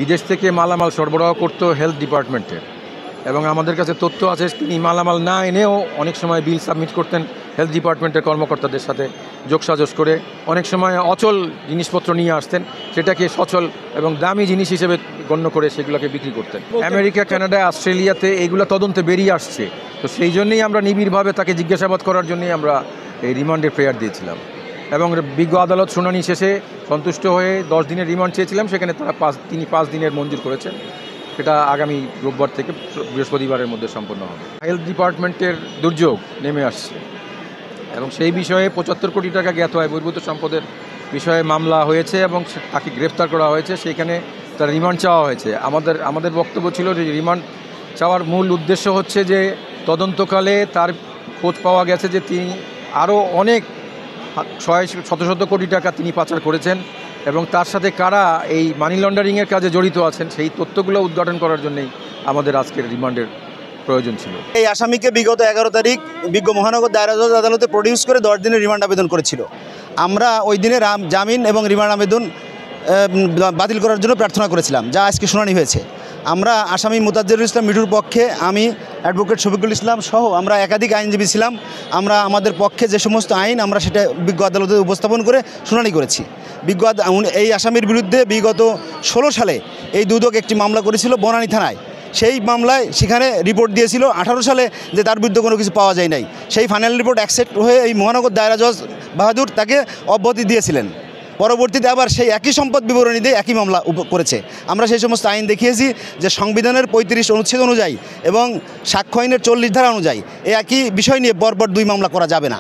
বিদেশ থেকে মালামাল সরবরাহ করতো হেলথ ডিপার্টমেন্টের, এবং আমাদের কাছে তথ্য আছে তিনি মালামাল না এনেও অনেক সময় বিল সাবমিট করতেন হেলথ ডিপার্টমেন্টের কর্মকর্তাদের সাথে যোগসাজশ করে। অনেক সময় অচল জিনিসপত্র নিয়ে আসতেন, সেটাকে সচল এবং দামি জিনিস হিসেবে গণ্য করে সেগুলোকে বিক্রি করতেন। আমেরিকা, কানাডা, অস্ট্রেলিয়াতে এইগুলো তদন্তে বেরিয়ে আসছে, তো সেই জন্যই আমরা নিবিড়ভাবে তাকে জিজ্ঞাসাবাদ করার জন্যই আমরা এই রিমান্ডের প্রেয়ার দিয়েছিলাম, এবং বিজ্ঞ আদালত শুনানি শেষে সন্তুষ্ট হয়ে 10 দিনের রিমান্ড চেয়েছিলাম, সেখানে তিনি 5 দিনের মঞ্জুর করেছেন। সেটা আগামী রোববার থেকে বৃহস্পতিবারের মধ্যে সম্পন্ন হবে। হেলথ ডিপার্টমেন্টের দুর্যোগ নেমে আসছে এবং সেই বিষয়ে 75 কোটি টাকা জ্ঞাত হয় বহির্ভূত সম্পদের বিষয়ে মামলা হয়েছে এবং তাকে গ্রেফতার করা হয়েছে, সেইখানে তার রিমান্ড চাওয়া হয়েছে। আমাদের বক্তব্য ছিল যে রিমান্ড চাওয়ার মূল উদ্দেশ্য হচ্ছে যে তদন্তকালে তার খোঁজ পাওয়া গেছে যে তিনি আরও অনেক শত কোটি টাকা তিনি পাচার করেছেন, এবং তার সাথে কারা এই মানি লন্ডারিংয়ের কাজে জড়িত আছেন সেই তথ্যগুলো উদ্ঘাটন করার জন্যই আমাদের আজকের রিমান্ডের প্রয়োজন ছিল। এই আসামিকে বিগত 11 তারিখ বিজ্ঞ মহানগর দায়রা জজ আদালতে প্রডিউস করে 10 দিনের রিমান্ড আবেদন করেছিল। আমরা ওই দিনে জামিন এবং রিমান্ড আবেদন বাতিল করার জন্য প্রার্থনা করেছিলাম, যা আজকে শুনানি হয়েছে। আমরা আসামি মুতাজ্জেরুল ইসলাম মিঠুর পক্ষে, আমি অ্যাডভোকেট শফিকুল ইসলাম সহ আমরা একাধিক আইনজীবী ছিলাম। আমরা আমাদের পক্ষে যে সমস্ত আইন আমরা সেটা বিজ্ঞ আদালতে উপস্থাপন করে শুনানি করেছি। এই আসামির বিরুদ্ধে বিগত 16 সালে এই দুদক একটি মামলা করেছিল বনানী থানায়। সেই মামলায় সেখানে রিপোর্ট দিয়েছিল 18 সালে যে তার বিরুদ্ধে কোনো কিছু পাওয়া যায় নাই। সেই ফাইনাল রিপোর্ট অ্যাকসেপ্ট হয়ে এই মহানগর দায়রা জজ বাহাদুর তাকে অব্যাহতি দিয়েছিলেন। পরবর্তীতে আবার সেই একই সম্পদ বিবরণী দিয়ে একই মামলা করেছে। আমরা সেই সমস্ত আইন দেখিয়েছি যে সংবিধানের 35 অনুচ্ছেদ অনুযায়ী এবং সাক্ষ্য আইনের 40 ধারা অনুযায়ী এই একই বিষয় নিয়ে পরপর 2 মামলা করা যাবে না।